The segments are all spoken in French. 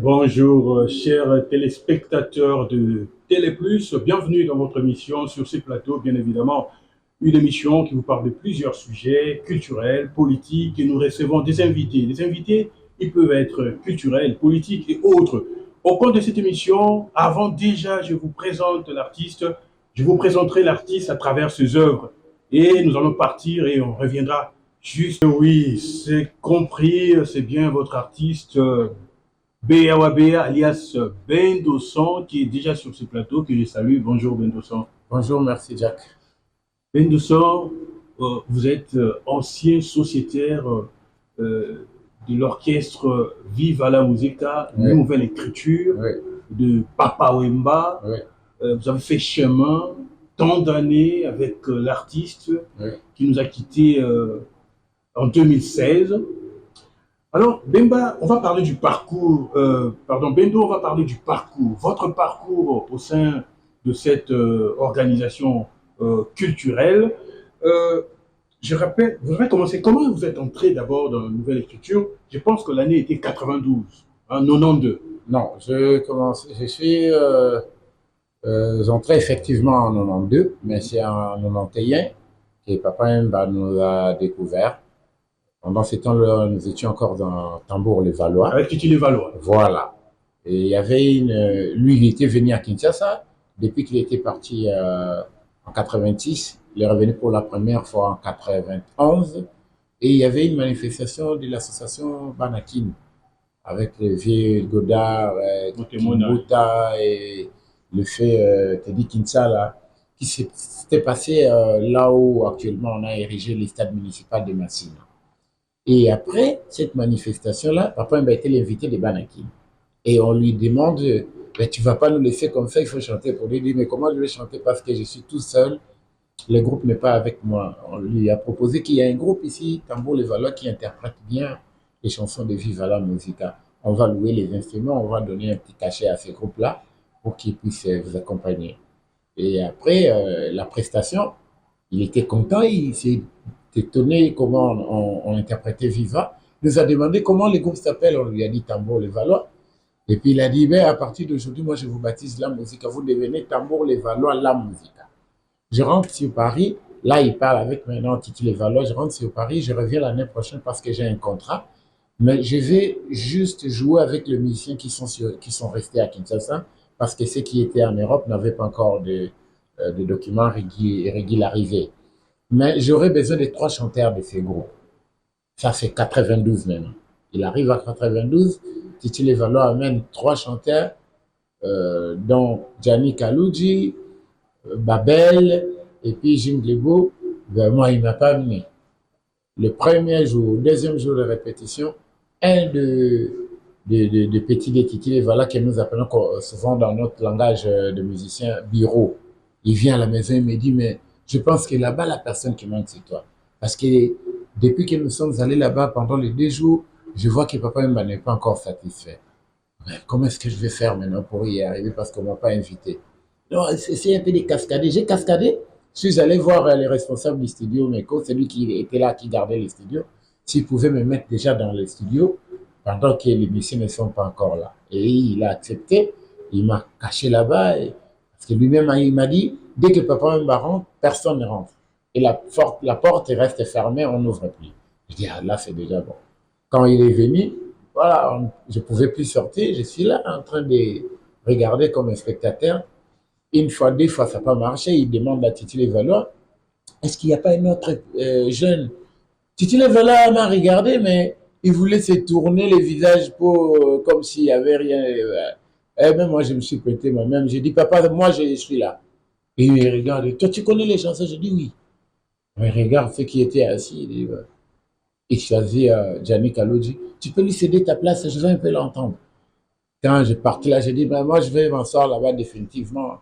Bonjour, chers téléspectateurs de Téléplus. Bienvenue dans votre émission sur ce plateau, bien évidemment. Une émission qui vous parle de plusieurs sujets culturels, politiques, et nous recevons des invités. Les invités, ils peuvent être culturels, politiques et autres. Au cours de cette émission, avant déjà, je vous présente l'artiste. Je vous présenterai l'artiste à travers ses œuvres. Et nous allons partir et on reviendra juste. Oui, c'est compris, c'est bien votre artiste. Béa alias Bendosson qui est déjà sur ce plateau, que je salue. Bonjour Bendosson. Bonjour, merci Jack. Bendosson, vous êtes ancien sociétaire de l'orchestre Viva la Musica, Oui, Nouvelle Écriture, oui, de Papa Wemba. oui, Vous avez fait chemin tant d'années avec l'artiste oui. qui nous a quittés en 2016. Alors, Bemba, on va parler du parcours, pardon, Bendo, on va parler du parcours, votre parcours au sein de cette organisation culturelle. Euh, je rappelle, vous avez commencé, comment vous êtes entré d'abord dans la nouvelle écriture? Je pense que l'année était 92, hein, 92. Non, je suis entré effectivement en 92, mais c'est en 91 que Papa Mba nous a découvert. Pendant ce temps-là, nous étions encore dans Tambour-les-Valois. Avec Titi Levallois. Voilà. Et il y avait lui, il était venu à Kinshasa depuis qu'il était parti en 86. Il est revenu pour la première fois en 91. Et il y avait une manifestation de l'association Banakin avec le vieux Godard, Kimbuta et le fait Teddy Kinsala, qui s'était passé là où actuellement on a érigé le stade municipal de Massina. Et après cette manifestation-là, Papa a été l'invité de Banakin. Et on lui demande, ben, tu vas pas nous laisser comme ça, il faut chanter pour lui. Il dit, mais comment je vais chanter parce que je suis tout seul, le groupe n'est pas avec moi. On lui a proposé qu'il y a un groupe ici, Tambour Les Valois, qui interprète bien les chansons de Viva la Musica. On va louer les instruments, on va donner un petit cachet à ce groupe-là pour qu'ils puissent vous accompagner. Et après la prestation, il était content, il s'est étonné comment on interprétait Viva. Il nous a demandé comment le groupe s'appelle, on lui a dit Tambour Les Valois. Et puis il a dit, ben, à partir d'aujourd'hui, moi je vous baptise la musique, vous devenez Tambour Les Valois la musique. Je rentre sur Paris. Là, il parle avec maintenant Titi Levallois. Je rentre sur Paris. Je reviens l'année prochaine parce que j'ai un contrat. Mais je vais juste jouer avec les musiciens qui sont restés à Kinshasa parce que ceux qui étaient en Europe n'avaient pas encore de documents régularisés. Mais j'aurais besoin de trois chanteurs de ces groupes. Ça, c'est 92 même. Il arrive à 92. Titi Levallois amène trois chanteurs, dont Gianni Kalouji, Babel et puis Jim Glebo, ben moi, il ne m'a pas amené. Le premier jour, deuxième jour de répétition, un de petits détitiers, voilà, que nous appelons souvent dans notre langage de musicien, bureau. Il vient à la maison et me dit, mais je pense que là-bas, la personne qui manque, c'est toi. Parce que depuis que nous sommes allés là-bas pendant les 2 jours, je vois que papa n'est pas encore satisfait. Ouais, comment est-ce que je vais faire maintenant pour y arriver parce qu'on ne m'a pas invité? Non, c'est un peu des cascadés. J'ai cascadé. Je suis allé voir les responsables du studio Meko, celui qui était là, qui gardait les studios, s'il pouvait me mettre déjà dans les studios pendant que les musiciens ne sont pas encore là. Et il a accepté. Il m'a caché là-bas. Parce que lui-même, il m'a dit, dès que papa me rentre, personne ne rentre. Et la porte reste fermée, on n'ouvre plus. Je dis, ah, là, c'est déjà bon. Quand il est venu, voilà, je ne pouvais plus sortir. Je suis là en train de regarder comme un spectateur. Une fois, deux fois, ça n'a pas marché. Il demande à Titi Levallois, est-ce qu'il n'y a pas un autre jeune? Titi Levallois m'a regardé, mais il voulait se tourner le visage pour, comme s'il n'y avait rien. Et même moi, je me suis prêté moi-même. J'ai dit, papa, moi, je suis là. Et il me regarde. Toi, tu connais les chansons? Je dis oui. Il regarde ceux qui étaient assis. Il dit, ouais. Il choisit Gianni Kalodji. Tu peux lui céder ta place, je vais un peu l'entendre. Quand je partais là, j'ai dit, ben, moi, je vais m'asseoir là-bas définitivement.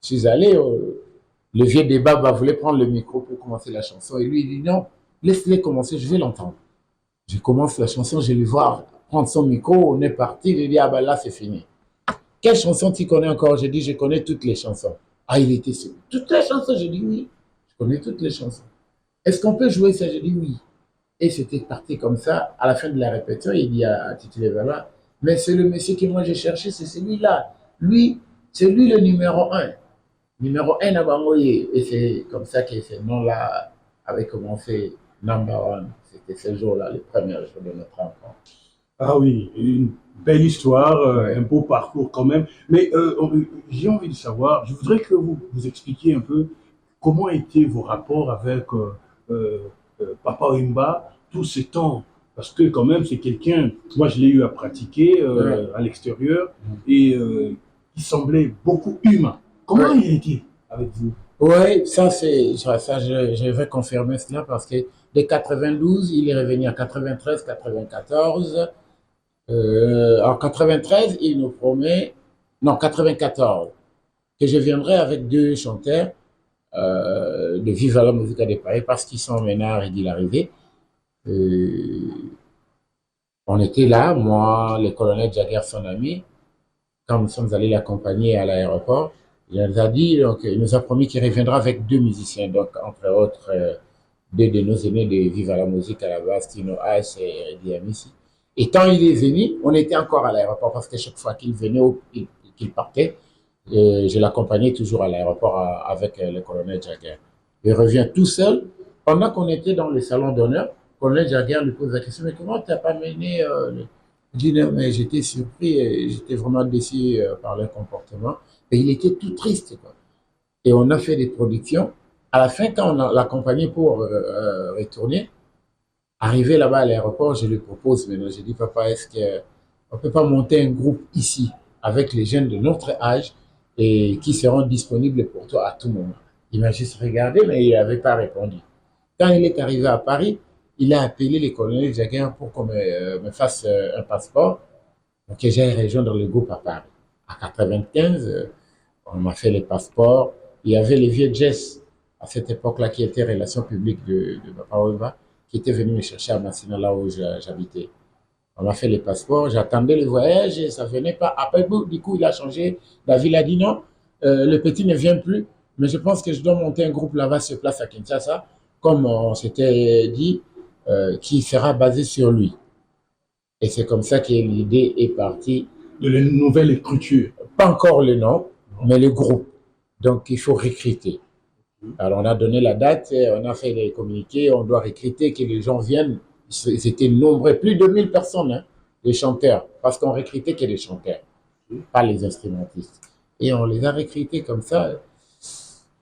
Je suis allé, le vieux débat voulait prendre le micro pour commencer la chanson. Et lui, il dit, non, laisse-les commencer, je vais l'entendre. Je commence la chanson, je vais voir prendre son micro, on est parti. Il dit, ah ben là, c'est fini. Quelle chanson tu connais encore? J'ai dit, je connais toutes les chansons. Ah, il était sûr. Toutes les chansons? J'ai dit oui. Je connais toutes les chansons. Est-ce qu'on peut jouer ça? J'ai dit oui. Et c'était parti comme ça. À la fin de la répétition, il dit à Titi Levala, Mais c'est le monsieur que moi j'ai cherché, c'est celui-là. Lui, c'est lui le numéro un. Numéro un à Bangoye. Et c'est comme ça que ce nom-là avait commencé number one. C'était ce jour-là, le premier jour de notre enfant. Ah oui, une belle histoire, Ouais. un beau parcours quand même. Mais j'ai envie de savoir, je voudrais que vous expliquiez un peu comment étaient vos rapports avec euh, Papa Wemba tout ce temps. Parce que quand même, c'est quelqu'un, moi je l'ai eu à pratiquer Ouais. à l'extérieur et il semblait beaucoup humain. Comment Ouais. il était avec vous? Oui, ça je vais confirmer cela parce que de 92, il est revenu en 93, 94. En 93, il nous promet, non, 94, que je viendrai avec deux chanteurs de Viva la Musica de Paris parce qu'ils sont maintenant régularisés. Euh, on était là, moi, le colonel Jagger, son ami, quand nous sommes allés l'accompagner à l'aéroport. Il nous a dit, donc, il nous a promis qu'il reviendra avec deux musiciens, donc, entre autres, deux de nos aînés de Viva la Musique à la base, Tino H et Eddie Amissi. Et quand il est venu, on était encore à l'aéroport parce que chaque fois qu'il venait ou qu'il partait, je l'accompagnais toujours à l'aéroport avec le colonel Jagger. Il revient tout seul. Pendant qu'on était dans le salon d'honneur, le colonel Jagger lui pose la question, mais comment tu n'as pas mené Je dis, non, mais j'étais surpris et j'étais vraiment déçu par leur comportement. Et il était tout triste, quoi. Et on a fait des productions. À la fin, quand on l'accompagnait pour retourner, arrivé là-bas à l'aéroport, je lui propose maintenant, je dis, papa, est-ce qu'on ne peut pas monter un groupe ici avec les jeunes de notre âge et qui seront disponibles pour toi à tout moment. Il m'a juste regardé, mais il n'avait pas répondu. Quand il est arrivé à Paris, il a appelé les colonels Jagger pour qu'on me fasse un passeport pour que j'aille rejoindre le groupe à Paris. À 95, on m'a fait les passeports. Il y avait les vieux Jess à cette époque-là qui étaient relations publiques de Papa Wemba, qui était venu me chercher à Massina, là où j'habitais. On m'a fait les passeports, j'attendais le voyage et ça venait pas. Après, du coup, il a changé. David a dit non, le petit ne vient plus, mais je pense que je dois monter un groupe là-bas sur place à Kinshasa, comme on s'était dit, qui sera basé sur lui. Et c'est comme ça que l'idée est partie. De la nouvelle écriture. Pas encore le nom, Non. mais le groupe. Donc, il faut recruter. Alors, on a donné la date, on a fait les communiqués, on doit recruter, que les gens viennent. Ils étaient nombreux, plus de 1000 personnes, hein, les chanteurs, parce qu'on recrutait que les chanteurs, pas les instrumentistes. Et on les a recrutés comme ça.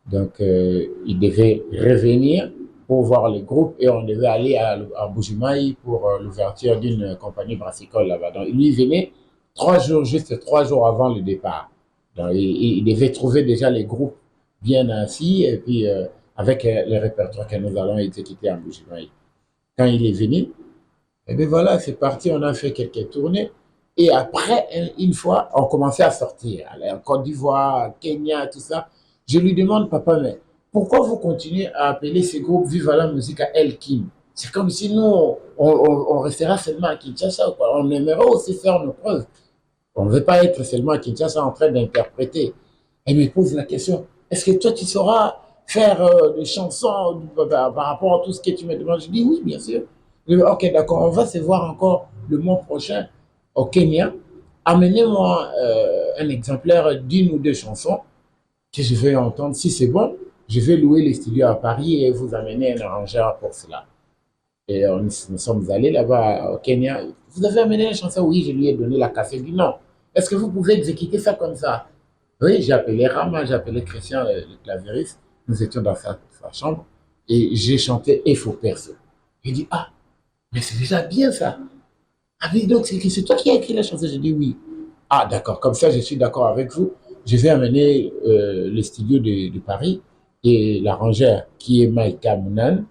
Donc, ils devaient revenir pour voir les groupes et on devait aller à Bujumaï pour l'ouverture d'une compagnie brassicole là-bas. Donc, lui venait 3 jours, juste 3 jours avant le départ. Donc, il devait trouver déjà les groupes bien ainsi et puis avec le répertoire que nous allons exécuter en Bujumaï. Quand il est venu, et bien voilà, c'est parti, on a fait quelques tournées. Et après, une fois, on commençait à sortir, aller en Côte d'Ivoire, Kenya, tout ça. Je lui demande, papa, mais pourquoi vous continuez à appeler ces groupes Viva la musique à Elkin? C'est comme si nous, on restera seulement à Kinshasa, quoi. On aimerait aussi faire nos preuves. On ne veut pas être seulement à Kinshasa en train d'interpréter. Elle me pose la question, est-ce que toi, tu sauras faire des chansons par rapport à tout ce que tu me demandes? Je dis oui, bien sûr. Je dis, ok, d'accord, on va se voir encore le mois prochain au Kenya. Amenez-moi un exemplaire d'une ou deux chansons que je vais entendre. Si c'est bon, je vais louer les studios à Paris et vous amener un arrangeur pour cela. Et nous sommes allés là-bas au Kenya. Vous avez amené une chanson? Oui, je lui ai donné la cassette. Il dit non. Est-ce que vous pouvez exécuter ça comme ça? Oui, j'ai appelé Rama, j'ai appelé Christian, le clavieriste. Nous étions dans sa chambre et j'ai chanté Et faux perso. Il dit, ah, mais c'est déjà bien ça. Ah oui, donc c'est toi qui as écrit la chanson? J'ai dit oui. Ah, d'accord, comme ça, je suis d'accord avec vous. Je vais amener le studio de Paris et l'arrangeur qui est Maïka Mounan.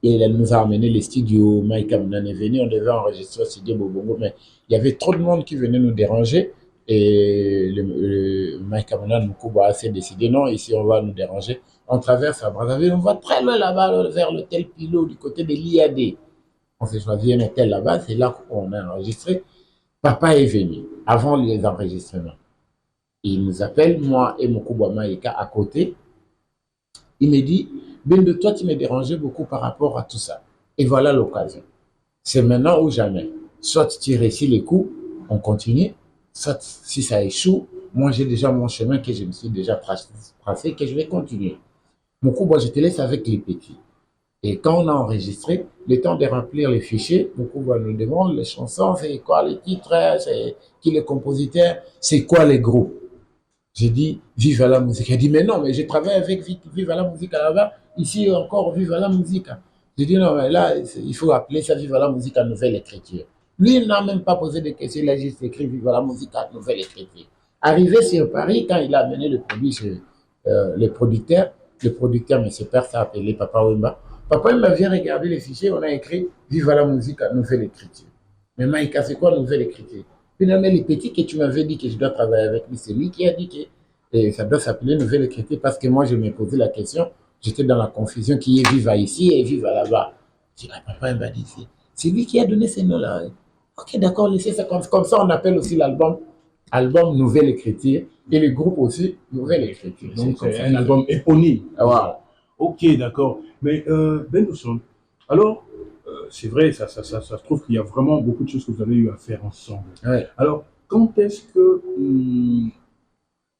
Et elle nous a amené les studios. Maïka Mounan est venu, on devait enregistrer au studio Bobongo, mais il y avait trop de monde qui venait nous déranger. Et Maïka Mounan Moukouba s'est décidé, non, ici on va nous déranger. On traverse à Brazzaville, on va très loin là-bas, vers l'hôtel Pilot, du côté de l'IAD. On s'est choisi un hôtel là-bas, c'est là qu'on a enregistré. Papa est venu, avant les enregistrements. Il nous appelle, moi et Moukouba Maïka à côté. Il me dit, ben toi, tu me dérangeais beaucoup par rapport à tout ça. Et voilà l'occasion. C'est maintenant ou jamais. soit tu réussis les coups, on continue, soit si ça échoue, moi j'ai déjà mon chemin que je me suis déjà tracé, que je vais continuer. Mon coup, moi je te laisse avec les petits. Et quand on a enregistré, le temps de remplir les fichiers, beaucoup nous demandent les chansons, c'est quoi les titres, c'est qui le compositeur, c'est quoi les groupes. J'ai dit, vive la musique. Elle dit, mais non, mais j'ai travaillé avec Vive la musique là-bas, ici encore, vive la musique. J'ai dit, non, mais là, il faut appeler ça Vive la musique à nouvelle écriture. Lui, il n'a même pas posé de questions, il a juste écrit Vive la musique à nouvelle écriture. Arrivé sur Paris, quand il a amené le produit chez le producteur, M. Père, s'est appelé Papa Wemba. Papa Wemba vient regarder les fichiers, on a écrit Vive la musique à nouvelle écriture. Mais Maïka, c'est quoi nouvelle écriture? Finalement, les petits que tu m'avais dit que je dois travailler avec lui, c'est lui qui a dit que ça doit s'appeler nouvelle écriture parce que moi, je me posais la question, j'étais dans la confusion qui est vive ici et vive là-bas. Je dis, ah, papa, il m'a dit, c'est lui qui a donné ces noms-là. Ok, d'accord, laissez ça comme ça, on appelle aussi album Nouvelle Écriture et le groupe aussi Nouvelle Écriture. Donc, c'est un album éponyme. Voilà. Ok, d'accord. Mais Ben Dousson, alors, c'est vrai, ça se trouve qu'il y a vraiment beaucoup de choses que vous avez eu à faire ensemble. Ouais. Alors, quand est-ce que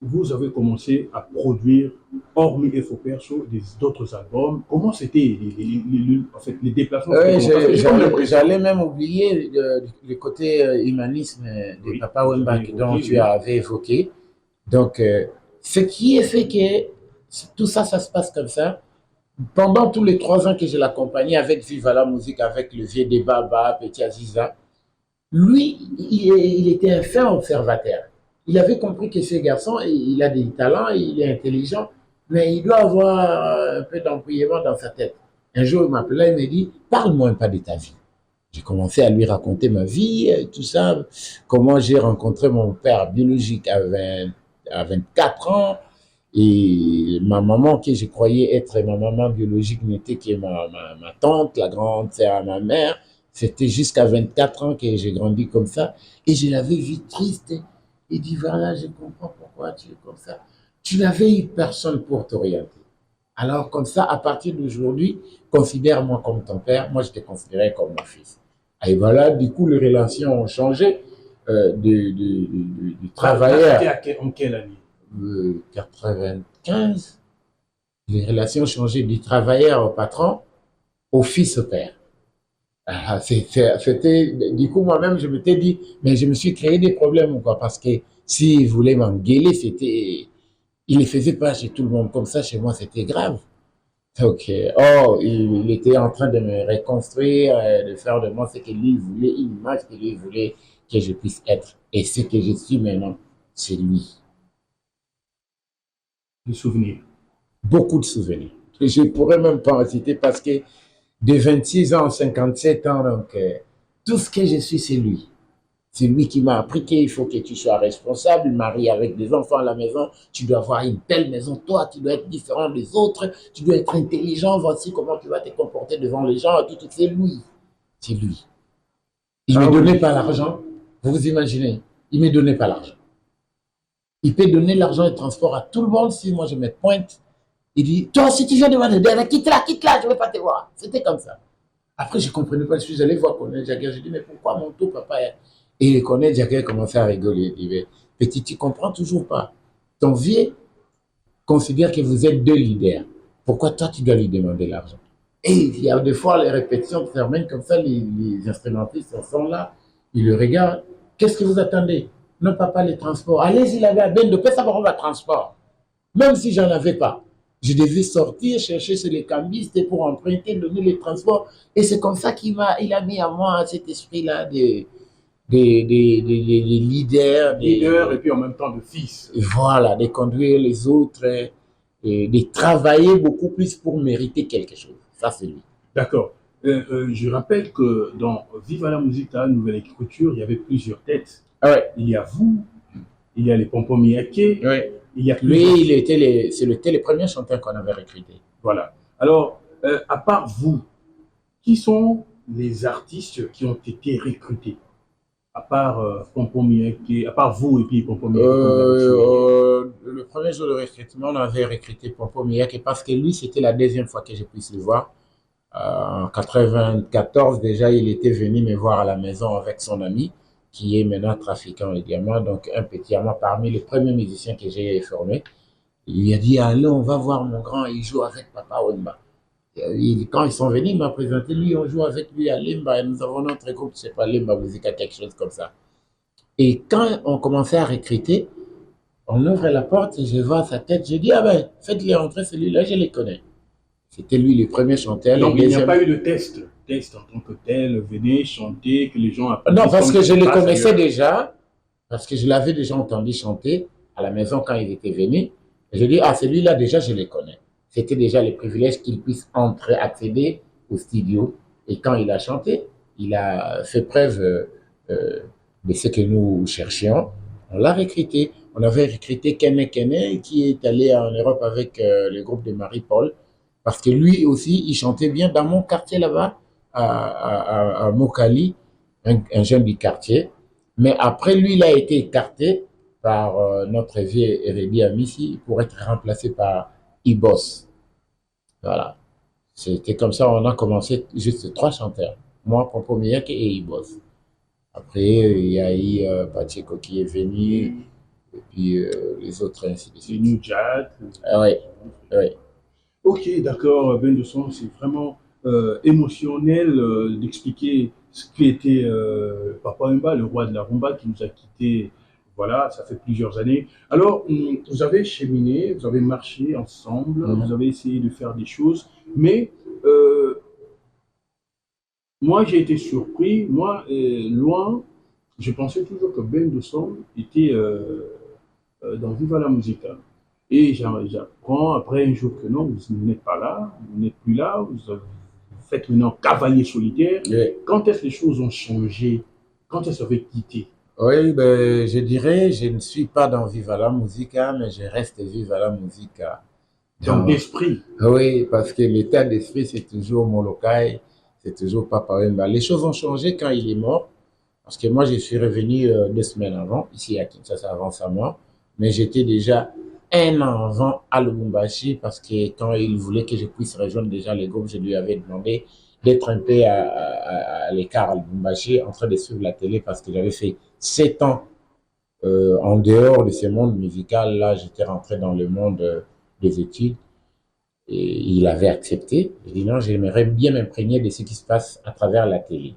vous avez commencé à produire, hormis FO Perso, d'autres albums? Comment c'était en fait, les déplacements? J'allais même oublier le côté humanisme de Oui, Papa Wemba dont oui, tu avais évoqué. Donc, ce qui est fait que tout ça, ça se passe comme ça. Pendant tous les 3 ans que je l'accompagnais avec Viva la musique, avec le vieux débat, Petit Aziza, lui, il était un fin observateur. Il avait compris que ce garçon, il a des talents, il est intelligent, mais il doit avoir un peu d'embrouillement dans sa tête. Un jour, il m'appelait, il me dit, parle-moi un peu de ta vie. J'ai commencé à lui raconter ma vie, tout ça, comment j'ai rencontré mon père biologique à 24 ans, et ma maman, que je croyais être ma maman biologique, n'était que ma tante, la grande sœur à ma mère. C'était jusqu'à 24 ans que j'ai grandi comme ça. Et je l'avais vu triste. Il dit, voilà, je comprends pourquoi tu es comme ça. Tu n'avais eu personne pour t'orienter. Alors, comme ça, à partir d'aujourd'hui, considère-moi comme ton père. Moi, je te considérais comme mon fils. Et voilà, du coup, les relations ont changé du travailleur. En quelle année? 95, les relations ont changé du travailleur au patron, au fils au père. C'était, du coup, moi-même, je m'étais dit, mais je me suis créé des problèmes, quoi, parce que s'il voulait m'engueuler, il ne faisait pas chez tout le monde comme ça, chez moi, c'était grave. Donc, il était en train de me reconstruire, de faire de moi ce que lui voulait, une image que lui voulait que je puisse être. Et ce que je suis maintenant, c'est lui. Des souvenirs. Beaucoup de souvenirs. Et je ne pourrais même pas en citer parce que de 26 ans à 57 ans, donc, tout ce que je suis, c'est lui. C'est lui qui m'a appris qu'il faut que tu sois responsable, marié avec des enfants à la maison, tu dois avoir une belle maison, toi, tu dois être différent des autres, tu dois être intelligent, voici comment tu vas te comporter devant les gens, tout, c'est lui. C'est lui. Il ne me donnait pas l'argent, vous vous imaginez, il ne me donnait pas l'argent. Il peut donner l'argent et le transport à tout le monde si moi je me pointe. Il dit, toi, si tu viens demander, quitte là, je ne veux pas te voir. C'était comme ça. Après, je ne comprenais pas, je suis allé voir Corneille Jagger. Je dis, mais pourquoi mon tour, papa? Et Corneille Jagger commençait à rigoler. Il dit, petit, tu ne comprends toujours pas. Ton vieux considère que vous êtes deux leaders. Pourquoi toi, tu dois lui demander l'argent? Et il y a des fois, les répétitions se terminent comme ça, les instrumentistes sont là, ils le regardent. Qu'est-ce que vous attendez? Non, papa, les transports. Allez-y là-bas, Ben de paix, ça va rendre le transport. Même si j'en avais pas. Je devais sortir, chercher chez les cambistes pour emprunter, donner les transports. Et c'est comme ça qu'il a mis à moi cet esprit-là de leader. Leader et puis en même temps de fils. Voilà, de conduire les autres, et de travailler beaucoup plus pour mériter quelque chose. Ça, c'est lui. D'accord. Je rappelle que dans Viva la musique, la nouvelle écriture, il y avait plusieurs têtes. Ouais. Il y a vous, il y a les Pompom Miyake. Ouais. Il y a lui, c'était les premiers chanteurs qu'on avait recrutés. Voilà. Alors, à part vous, qui sont les artistes qui ont été recrutés? À part Pompom Miyake, à part vous et puis Pompom Miyake. Le premier jour de recrutement, on avait recruté Pompom Miyake parce que lui, c'était la deuxième fois que je puisse le voir. En 94, déjà, il était venu me voir à la maison avec son ami, qui est maintenant trafiquant de diamants, donc un petit amant parmi les premiers musiciens que j'ai formés. Il lui a dit, allez, on va voir mon grand, il joue avec Papa Wemba. Quand ils sont venus, il m'a présenté, lui, on joue avec lui à Limba, et nous avons notre groupe, je sais pas, Limba Musica, quelque chose comme ça. Et quand on commençait à recruter, on ouvre la porte et je vois sa tête, je dis, ah ben, faites-les entrer, celui-là, je les connais. C'était lui le premier chanteur, le Donc, il n'y a deuxième. pas eu de test. Test en tant que tel, venez chanter, que les gens Non, applaudissent parce comme que ça je se les passe connaissais ailleurs. déjà, parce que je l'avais déjà entendu chanter à la maison quand il était venu. Je dis, ah, celui-là, déjà, je les connais. C'était déjà le privilège qu'il puisse entrer, accéder au studio. Et quand il a chanté, il a fait preuve euh, de ce que nous cherchions. On l'a recruté. On avait recruté Kene Kene, qui est allé en Europe avec le groupe de Marie-Paul, parce que lui aussi, il chantait bien dans mon quartier là-bas, à Mokali, un jeune du quartier. Mais après, lui, il a été écarté par notre vieux Eredi Amissi pour être remplacé par Ibos. Voilà. C'était comme ça, on a commencé juste trois chanteurs. Moi, Popo Miyake et Ibos. Après, il y a eu Pacheco qui est venu, et puis les autres, ainsi de C'est suite. New Jack. Ah oui, oui. Ok, d'accord, Ben de Son, c'est vraiment émotionnel d'expliquer ce qui était Papa Wemba, le roi de la rumba, qui nous a quittés, voilà, ça fait plusieurs années. Alors, vous avez cheminé, vous avez marché ensemble, vous Mhm. avez essayé de faire des choses, mais euh, moi, j'ai été surpris, moi, loin, je pensais toujours que Ben de Son était dans Viva la Musica. Et j'apprends après un jour que non, vous n'êtes pas là, vous n'êtes plus là, vous faites maintenant cavalier solitaire. Oui, Quand est-ce que les choses ont changé? Quand est-ce que vous avez quitté? oui, ben, je dirais, je ne suis pas dans Viva la Musica, mais je reste Viva la Musica. Donc Dans, d'esprit. oui, parce que l'état d'esprit, c'est toujours Molokai, c'est toujours Papa Wemba. Les choses ont changé quand il est mort, parce que moi, je suis revenu 2 semaines avant, ici à Kinshasa, avant sa mort, mais j'étais déjà un an avant à Lubumbashi, parce que quand il voulait que je puisse rejoindre déjà les groupes, je lui avais demandé d'être un peu à l'écart à Lubumbashi, en train de suivre la télé, parce que j'avais fait 7 ans en dehors de ce monde musical. Là, j'étais rentré dans le monde des études. Et il avait accepté. J'ai dit non, j'aimerais bien m'imprégner de ce qui se passe à travers la télé.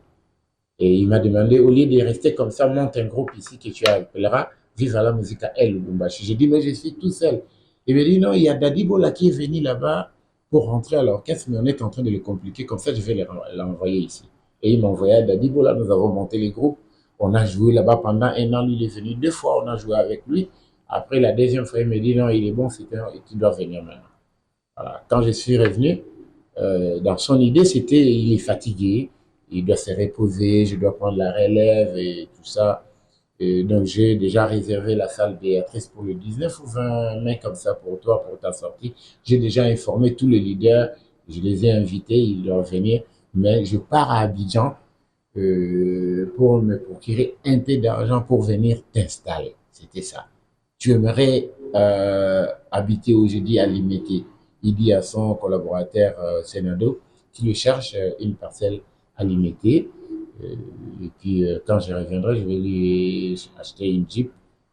Et il m'a demandé, au lieu de rester comme ça, monte un groupe ici que tu appelleras Viva la Musica El Lubumbashi. J'ai dit, mais je suis tout seul. Il m'a dit, non, il y a Dadibo là qui est venu là-bas pour rentrer à l'orchestre, mais on est en train de le compliquer. Comme ça, je vais l'envoyer ici. Et il m'a envoyé à Dadibo là, nous avons monté les groupes. On a joué là-bas pendant un an. Lui, il est venu 2 fois, on a joué avec lui. Après, la deuxième fois, il m'a dit, non, il est bon, tu dois venir maintenant. Voilà. Quand je suis revenu, dans son idée, c'était il est fatigué, il doit se reposer, je dois prendre la relève et tout ça. Et donc, j'ai déjà réservé la salle Béatrice pour le 19 ou 20 mai, comme ça, pour toi, pour ta sortie. J'ai déjà informé tous les leaders, je les ai invités, ils doivent venir, mais je pars à Abidjan pour me procurer un peu d'argent pour venir t'installer. C'était ça. Tu aimerais habiter aujourd'hui à Limité. Il dit à son collaborateur Senado qu'il le cherche une parcelle à Limité. Euh, et puis, quand je reviendrai, je vais lui acheter une Jeep.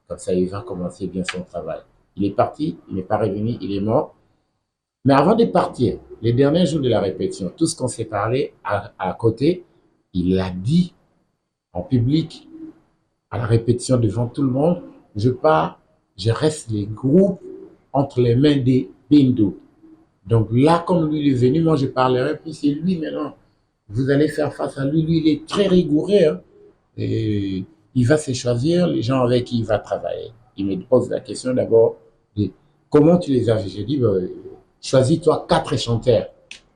Comme ça, il va commencer bien son travail. Il est parti, il n'est pas revenu, il est mort. Mais avant de partir, les derniers jours de la répétition, tout ce qu'on s'est parlé à côté, il l'a dit en public, à la répétition devant tout le monde. Je pars, je reste les groupes entre les mains des Bindo. Donc là, comme lui il est venu, moi je parlerai, puis c'est lui maintenant. Vous allez faire face à lui. Lui, il est très rigoureux. Hein, et il va se choisir les gens avec qui il va travailler. Il me pose la question d'abord de comment tu les as vus. J'ai dit, choisis-toi 4 chanteurs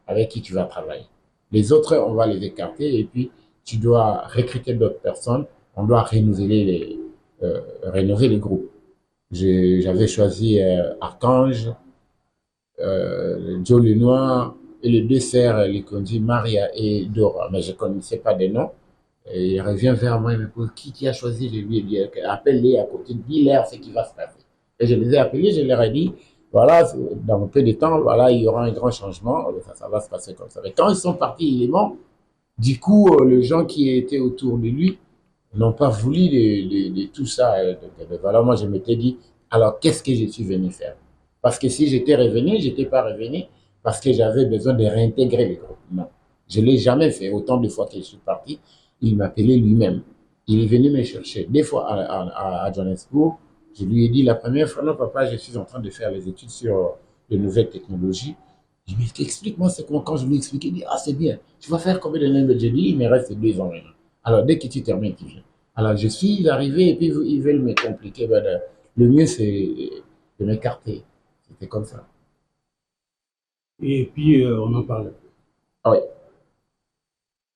avec qui tu vas travailler. Les autres, on va les écarter et puis tu dois recruter d'autres personnes. On doit rénover les groupes. J'avais choisi Archange, Joe Lenoir et les deux sœurs, les conduits Maria et Dora, mais je ne connaissais pas des noms. Et il revient vers moi, il me pose qui a choisi. Je lui ai dit appelle-les à côté, dis-leur ce qui va se passer. Et je les ai appelés, je leur ai dit voilà, dans peu de temps, voilà, il y aura un grand changement, ça va se passer comme ça. Mais quand ils sont partis, il est mort. Du coup, les gens qui étaient autour de lui n'ont pas voulu de tout ça. Voilà, moi, je m'étais dit, alors qu'est-ce que je suis venu faire? Parce que si j'étais revenu, je n'étais pas revenu parce que j'avais besoin de réintégrer le groupe. Non, je ne l'ai jamais fait. Autant de fois que je suis parti, il m'appelait lui-même. Il est venu me chercher. Des fois à Johannesburg, je lui ai dit la première fois, non papa, je suis en train de faire les études sur de nouvelles technologies. Je lui ai dit, explique-moi c'est comment. Quand je lui ai expliqué, il dit, ah c'est bien, tu vas faire combien d'années? J'ai dit, il me reste 2 ans maintenant. Alors dès que tu termines, tu viens. Alors je suis arrivé et puis ils veulent me compliquer. Ben, le mieux c'est de m'écarter. C'était comme ça. Et puis, on en parle. Ah oui.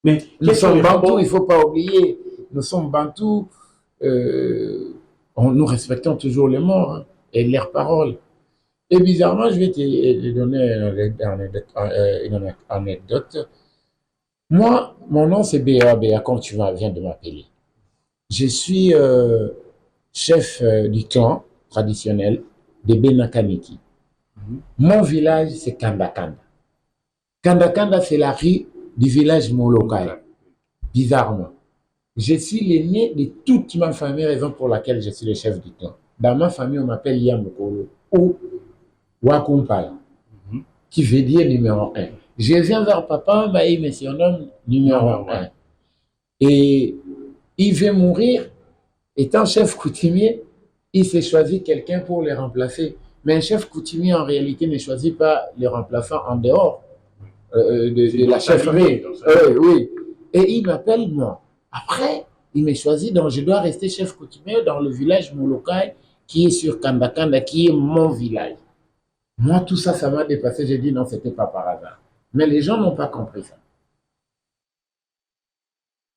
Mais nous sommes bantous, il ne faut pas oublier. Nous sommes bantous. Nous respectons toujours les morts hein, et leurs paroles. Et bizarrement, je vais te donner une anecdote. Moi, mon nom c'est Béa, comme tu viens de m'appeler. Je suis chef du clan traditionnel de Benakaniki. Mon village, c'est Kandakanda. Kandakanda, c'est la rue du village Molokai. Bizarrement. Je suis l'aîné de toute ma famille, raison pour laquelle je suis le chef du clan. Dans ma famille, on m'appelle Yamokolo ou Wakumpala, qui veut dire numéro 1. Je viens vers papa, bah, il me surnomme numéro 1. Et il veut mourir, étant chef coutumier, il s'est choisi quelqu'un pour le remplacer. Mais un chef coutumier, en réalité, ne choisit pas le remplaçant en dehors de la chefferie. Oui. Et il m'appelle moi. Après, il m'a choisi, donc je dois rester chef coutumier dans le village Molokai, qui est sur Kandakanda, qui est mon village. Moi, tout ça, ça m'a dépassé. J'ai dit non, c'était pas par hasard. Mais les gens n'ont pas compris ça.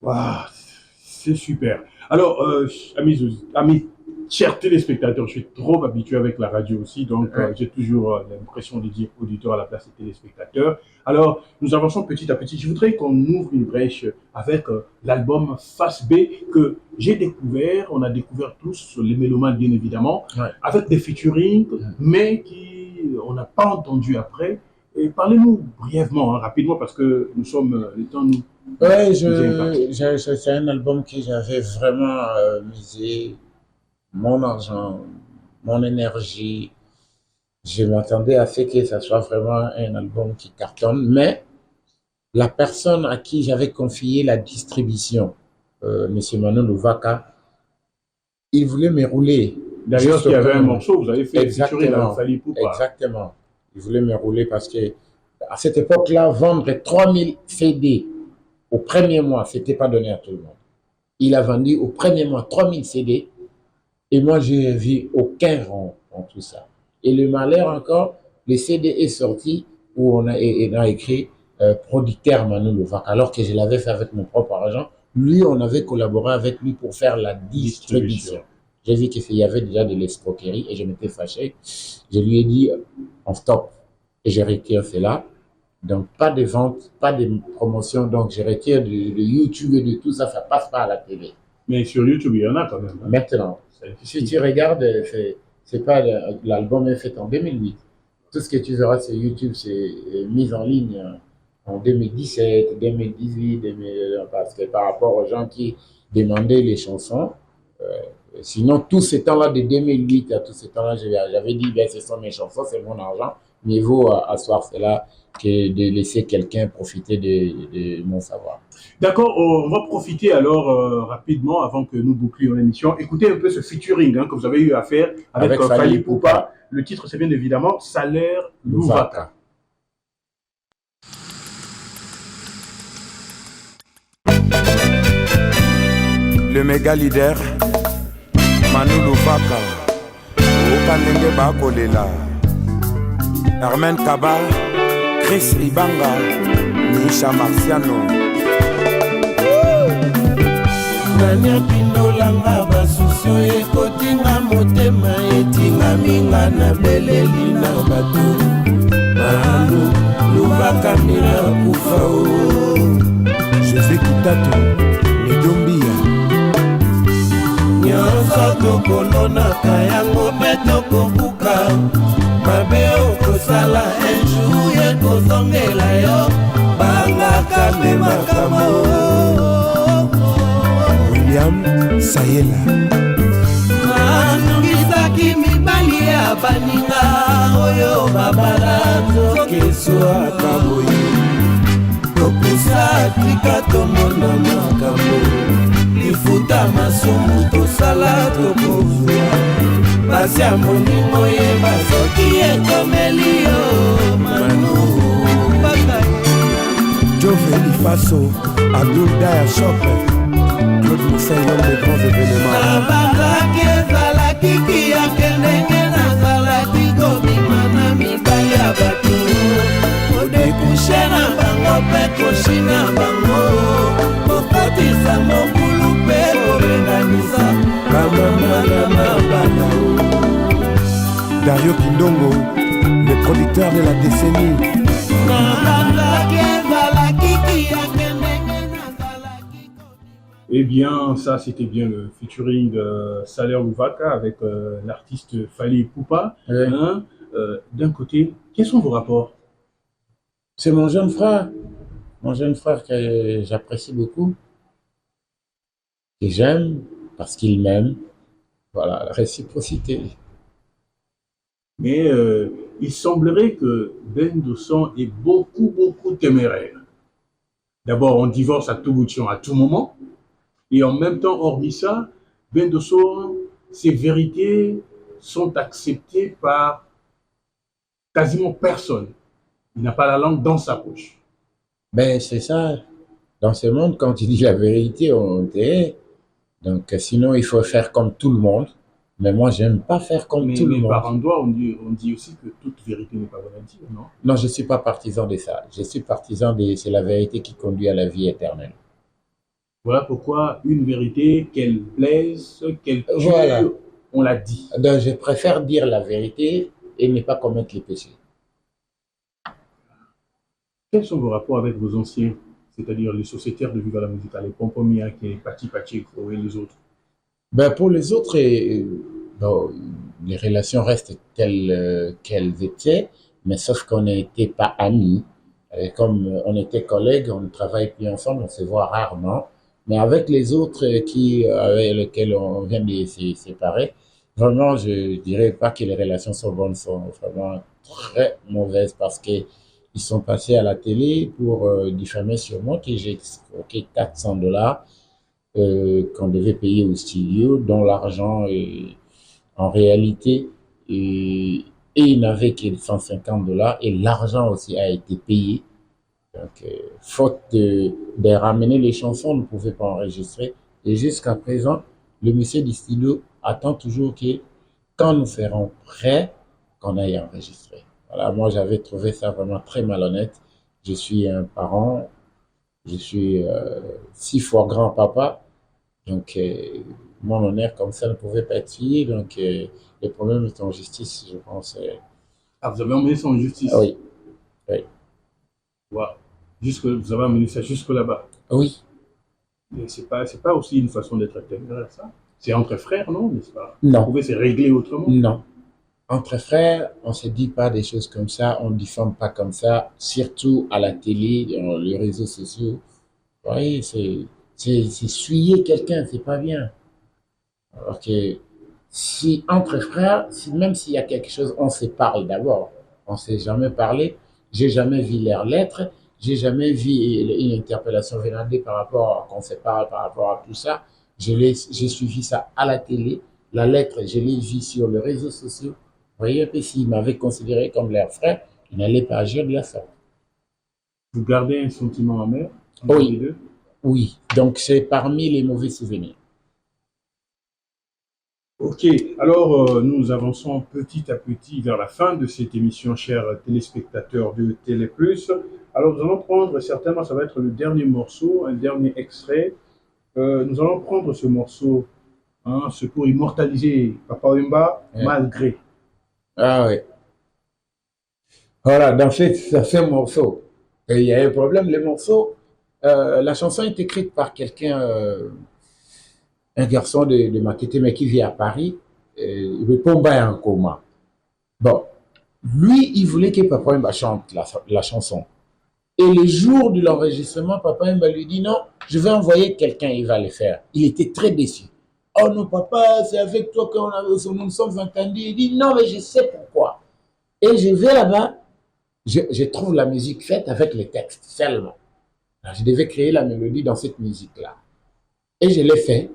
Wow, c'est super. Alors, amis, chers téléspectateurs, je suis trop habitué avec la radio aussi, donc j'ai toujours l'impression de dire auditeur à la place des téléspectateurs. Alors, nous avançons petit à petit. Je voudrais qu'on ouvre une brèche avec l'album Face B que j'ai découvert, on a découvert tous, les mélomanes bien évidemment, avec des featuring, mais on n'a pas entendu après. Et parlez-nous brièvement, hein, rapidement, parce que nous sommes, le temps nous... Oui, c'est un album que j'avais vraiment misé mon argent, mon énergie. Je m'attendais à ce que ça soit vraiment un album qui cartonne, mais la personne à qui j'avais confié la distribution, M. Manon Louvaka, il voulait me rouler. D'ailleurs, il y avait un morceau, vous avez fait exactement, Fally Ipupa. Exactement. Il voulait me rouler parce que à cette époque-là, vendre 3000 CD au premier mois, ce n'était pas donné à tout le monde. Il a vendu au premier mois 3000 CD et moi, je n'ai vu aucun rond dans tout ça. Et le malheur encore, le CD est sorti où on a écrit producteur Manon Louvaka, alors que je l'avais fait avec mon propre argent. Lui, on avait collaboré avec lui pour faire la distribution. J'ai vu qu'il y avait déjà de l'escroquerie et je m'étais fâché. Je lui ai dit, on stop. Et je retire cela. Donc, pas de vente, pas de promotion. Donc, je retire de YouTube et de tout ça, ça passe pas à la télé. Mais sur YouTube, il y en a quand même. Hein. Maintenant, si tu regardes, c'est pas l'album est fait en 2008. Tout ce que tu verras sur YouTube, c'est mis en ligne en 2017, 2018, parce que par rapport aux gens qui demandaient les chansons, sinon, tout ce temps-là, de 2008 à tout ce temps-là, j'avais dit, ben, ce sont mes chansons, c'est mon argent. Mieux vaut asseoir cela que de laisser quelqu'un profiter de mon savoir. D'accord, on va profiter alors rapidement, avant que nous bouclions l'émission. Écoutez un peu ce featuring que vous avez eu à faire avec Fally Ipupa. Le titre, c'est bien évidemment Salaire Louvaka. Le méga leader Manon Louvaka Okandenge Bakolela Armen Kaba Chris Ibanga Misha Marciano Nanya Pindolanga Basusio Ekotinga Motema Etinga Minga na Beleli na Bato Manon Louvaka Mila Kufao José Kitato Nedombia Nyonso tokolonaka yango mpe tokobuka mabe okosala enjour ekozongela yo bangaka mpe makambo. William Sayela nanongisaki mibali ya baninga oyo babala keswaka boye topusa tika tomona makambo lifuta masumu tosala tokozwa basi ya moningo yeba soki ekomeli yo manu baka Joveli Faso Abdul Daya Shop Claude Moussaï, l'homme des grands événements. nabangaki ezalaki kiyake ndenge nazalaki kobima na mibali ya bato kodekushe na bango mpe koshi na bango kokotisa mokulu mpe kobenganisa bamama na mabala. Dario Kindongo, le producteur de la décennie. nabangaki ezalaki kiyake ndenge nazalaki kobima. Eh bien, ça, c'était bien le featuring Saler Louvaka avec l'artiste Fally Ipupa. Ouais. Hein. D'un côté, quels sont vos rapports? C'est mon jeune frère que j'apprécie beaucoup, que j'aime parce qu'il m'aime. Voilà, la réciprocité. Mais il semblerait que Ben Dosson est beaucoup téméraire. D'abord, on divorce à tout bout de champ, à tout moment. Et en même temps, hormis ça, Ben Dosson, ses vérités sont acceptées par quasiment personne. Il n'a pas la langue dans sa poche. Ben, c'est ça. Dans ce monde, quand tu dis la vérité, on t'est. Donc, sinon, il faut faire comme tout le monde. Mais moi, j'aime pas faire comme tout le Mais monde. par endroit, on dit aussi que toute vérité n'est pas bonne à dire, non? Non, je suis pas partisan de ça. Je suis partisan de c'est la vérité qui conduit à la vie éternelle. Voilà pourquoi une vérité, qu'elle plaise, qu'elle tue, Voilà. on l'a dit. Donc, je préfère dire la vérité et ne pas commettre les péchés. Quels sont vos rapports avec vos anciens, c'est-à-dire les sociétaires de Viva la Musica, les Pompomia, qui Pati Pacheco et les autres? Ben, pour les autres, bon, les relations restent telles qu'elles étaient, mais sauf qu'on n'était pas amis. Et comme on était collègues, on ne travaille plus ensemble, on se voit rarement. Mais avec les autres avec lesquels on vient de se séparer, vraiment, je dirais pas que les relations sont bonnes, sont vraiment très mauvaises parce que ils sont passés à la télé pour diffamer sur moi que j'ai escroqué $400 qu'on devait payer au studio, dont l'argent en réalité et il n'avait que $150 et l'argent aussi a été payé. Donc, faute de ramener les chansons, on ne pouvait pas enregistrer. Et jusqu'à présent, le monsieur du studio attend toujours que quand nous serons prêts, qu'on aille enregistrer. Voilà, moi j'avais trouvé ça vraiment très malhonnête. Je suis un parent, je suis 6 fois grand-papa. Donc, mon honneur comme ça ne pouvait pas être fini. Donc, les problèmes étaient en justice, je pense. Ah, vous avez emmené ça en justice? Oui, oui, Wow. Vous avez amené ça jusque là-bas. oui. Mais c'est pas aussi une façon d'être téméraire, ça? C'est entre frères, non, n'est-ce pas? Non. Vous pouvez se régler autrement? Non. Entre frères, on se dit pas des choses comme ça, on ne diffame pas comme ça, surtout à la télé, dans les réseaux sociaux. Vous voyez, c'est suyer quelqu'un, c'est pas bien. Alors que si entre frères, même s'il y a quelque chose, on se parle d'abord. On s'est jamais parlé. J'ai jamais vu leurs lettres. J'ai jamais vu une interpellation venant par rapport à qu'on se parle, par rapport à tout ça. J'ai suivi ça à la télé. La lettre, je l'ai vue sur les réseaux sociaux. Vous voyez un peu, s'ils m'avaient considéré comme leur frère, ils n'allaient pas agir de la sorte. Vous gardez un sentiment amer entre Oui. les deux? Oui, donc c'est parmi les mauvais souvenirs. Ok, alors nous avançons petit à petit vers la fin de cette émission, chers téléspectateurs de Télé Plus. Alors nous allons prendre, certainement ça va être le dernier morceau, un dernier extrait. Nous allons prendre ce morceau, hein, c'est pour immortaliser Papa Wemba, Ouais. Malgré. Ah oui. Voilà, dans ce morceau, il y a un problème, les morceaux, la chanson est écrite par quelqu'un, un garçon de Makete, mais qui vit à Paris, le Pomba est en coma. Bon, Lui, il voulait que Papa Wemba chante la chanson. Et le jour de l'enregistrement, Papa Wemba lui dit non, je vais envoyer quelqu'un, il va le faire. Il était très déçu. Oh non, papa, c'est avec toi que nous nous sommes entendus. Il dit non, mais je sais pourquoi. Et je vais là-bas, je trouve la musique faite avec les textes seulement. Alors, je devais créer la mélodie dans cette musique-là. Et je l'ai fait.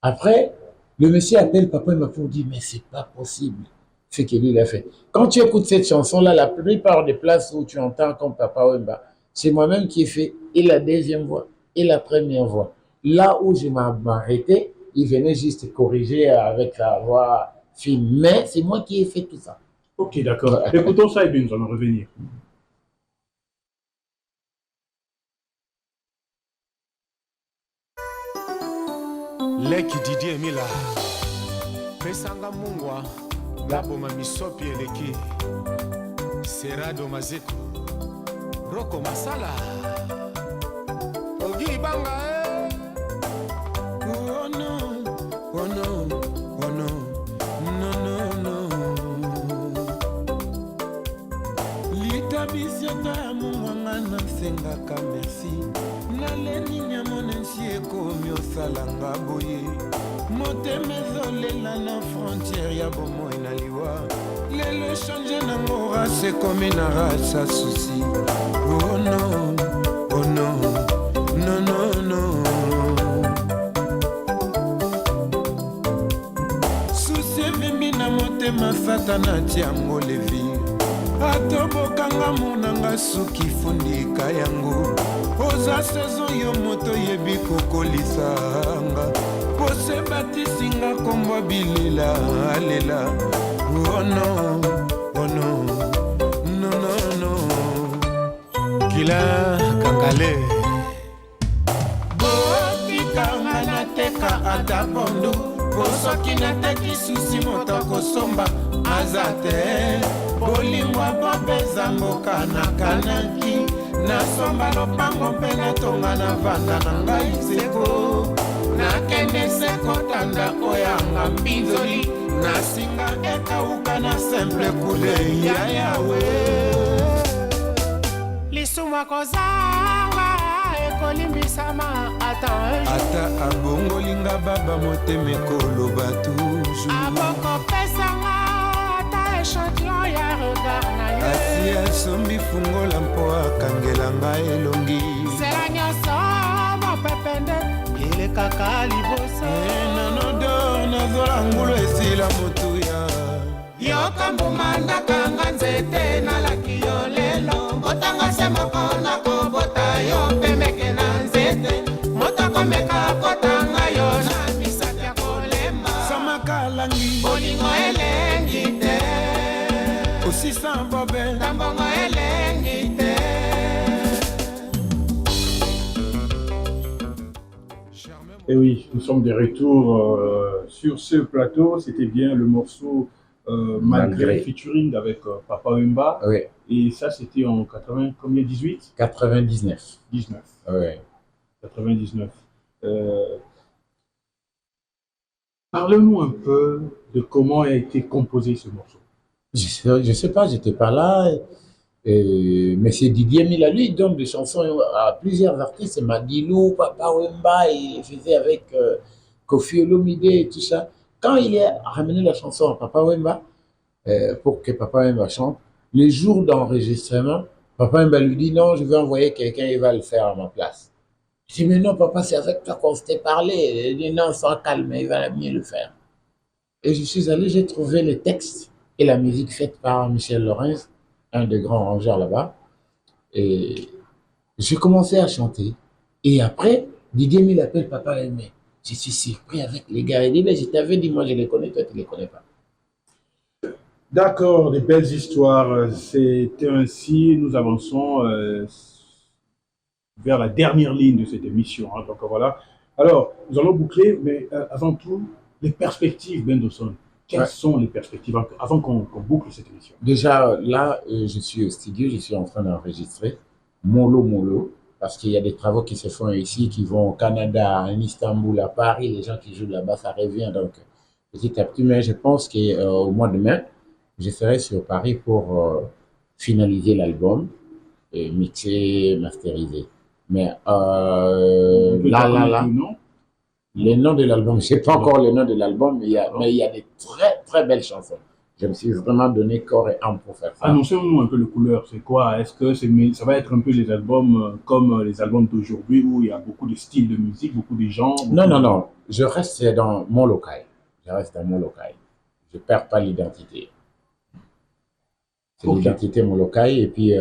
Après, le monsieur appelle Papa Wemba pour dire mais c'est pas possible ce que lui il a fait. Quand tu écoutes cette chanson-là, la plupart des places où tu entends comme Papa Wemba, c'est moi-même qui ai fait et la deuxième voix et la première voix. Là où je m'arrêtais, il venait juste corriger avec la voix fine. Mais c'est moi qui ai fait tout ça. Ok, d'accord. Écoutons ça et bien nous allons revenir. leki Didier Mila pesanga mungwa ngaboma misopi eleki Serado Mazeko Roko Masala Ogi Banga oh no oh no oh no no no no litabisianga ya mungwanga na sengaka merci naleni nyamonensi ekomi osalanga boye motema ezolela na frontiere ya bomoi na liwa lelo echange nango race ekomi na race ya susi oh no oh no no no no susi evimbi na motema satana tiango levi atobokanga monanga suki fundika yango oza sezo yo moto yebi kokolisanga pose batisinga kombo bilela alela oh no oh no no no no kila kangale botikanga nateka ata pondu posoki nateki susi moto kosomba aza te bolingwa bobeza mboka nakanaki nasomba lopango mpe natonga na vanda na ngai seko nakende seko tanda koyanga mpinzoli nasinga ekauka na simple kule ya yawe lisumwa kozanga ekolimbisama ata abongolinga baba motema ekoloba toujours abokopesanga echantillon ya regard na ye asi asombi fungola mpo akangela ngai elongi sela nyonso mopepende elekaka liboso nanodo nazola ngulu esila motuya yoka mbuma ndakanga nzete nalaki yo lelo mbotanga se moko nakobota yo mpe meke na nzete motokomeka kotanga yo na misaki ya kolema samakalangi bolingo elengi te aussi sans bobe tambongo elengi te. Et oui, nous sommes de retour sur ce plateau. C'était bien le morceau Malgré featuring avec Papa Wemba. Oui. Et ça, c'était en 80, combien, 18 99. 19. Oui. 99. Parle-nous un peu de comment a été composé ce morceau. Je sais pas, j'étais pas là. Mais c'est Didier Mila, lui, il donne des chansons à plusieurs artistes, Madilou, Papa Wemba, et il faisait avec Kofi Olomide et tout ça. Quand il a ramené la chanson à Papa Wemba, pour que Papa Wemba chante, le jour d'enregistrement, Papa Wemba lui dit non, je vais envoyer quelqu'un, il va le faire à ma place. Je dis mais non, papa, c'est avec toi qu'on s'était parlé. Il dit non, sois calme, il va mieux le faire. Et je suis allé, j'ai trouvé les textes et la musique faite par Michel Lorenz, un des grands rangeurs là-bas. Et j'ai commencé à chanter. Et après, Didier Mille appelle Papa Wemba. Je suis surpris avec les gars. Il dit, mais je t'avais dit, moi je les connais, toi tu les connais pas. D'accord, des belles histoires. C'était ainsi, nous avançons vers la dernière ligne de cette émission. Hein. Donc voilà. Alors, nous allons boucler, mais avant tout, les perspectives, Ben Dawson. Quelles sont les perspectives avant qu'on boucle cette émission? Déjà, là, je suis au studio, je suis en train d'enregistrer Molo, parce qu'il y a des travaux qui se font ici, qui vont au Canada, en Istanbul, à Paris, les gens qui jouent là-bas, ça revient. Donc, petit à petit, mais je pense qu'au mois de mai, je serai sur Paris pour finaliser l'album, et mixer, masteriser. Mais Non. les noms de l'album, je sais pas encore le nom de l'album, mais il y a des très très belles chansons. Je me suis vraiment donné corps et âme pour faire ça. Annoncez-nous un peu le couleur, c'est quoi? Est-ce que ça va être un peu les albums comme les albums d'aujourd'hui où il y a beaucoup de styles de musique, beaucoup de genres? Non. Je reste dans mon local. Je reste dans mon local. Je perds pas l'identité. C'est l'identité mon local. Et puis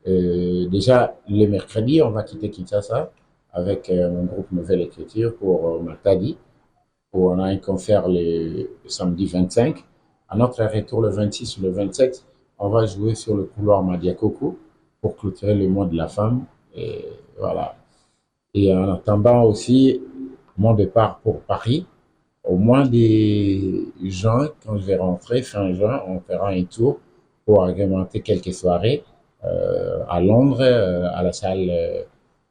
déjà, le mercredi, on va quitter Kinshasa avec mon groupe Nouvelle Écriture pour Matadi, où on a un concert le samedi 25. À notre retour le 26 ou le 27, on va jouer sur le couloir Madiakoko pour clôturer le mois de la femme. Et voilà. Et en attendant aussi mon départ pour Paris, au mois de juin, quand je vais rentrer, fin juin, on fera un tour pour agrémenter quelques soirées à Londres, à la salle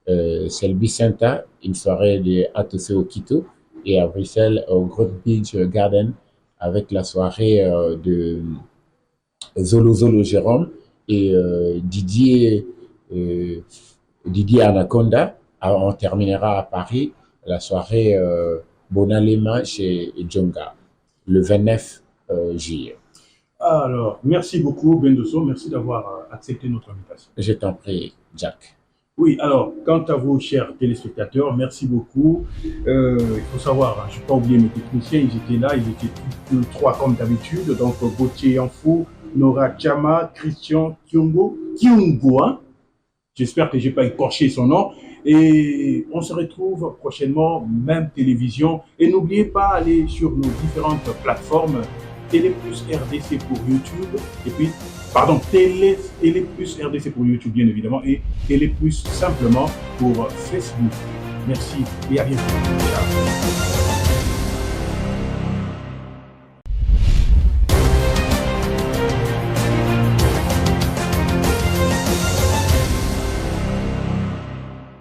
Selby Center, une soirée de Atose Okito, et à Bruxelles au Groot Beach Garden avec la soirée de Zolo Zolo Jérôme et Didier Anaconda. On terminera à Paris la soirée Bonalema chez Djonga le 29 juillet. Alors, merci beaucoup Bendosso, merci d'avoir accepté notre invitation. Je t'en prie, Jack. Oui, alors, quant à vous, chers téléspectateurs, merci beaucoup. Il faut savoir, je n'ai pas oublié mes techniciens, ils étaient là, ils étaient tous trois comme d'habitude. Donc, Gauthier Yanfou, Nora Chama, Christian Kyungo, hein. J'espère que je n'ai pas écorché son nom. Et on se retrouve prochainement, même télévision. Et n'oubliez pas d'aller sur nos différentes plateformes, Télé Plus RDC pour YouTube, et puis Télé Plus RDC pour YouTube, bien évidemment, et Télé Plus simplement pour Facebook. Merci et à bientôt. Ciao.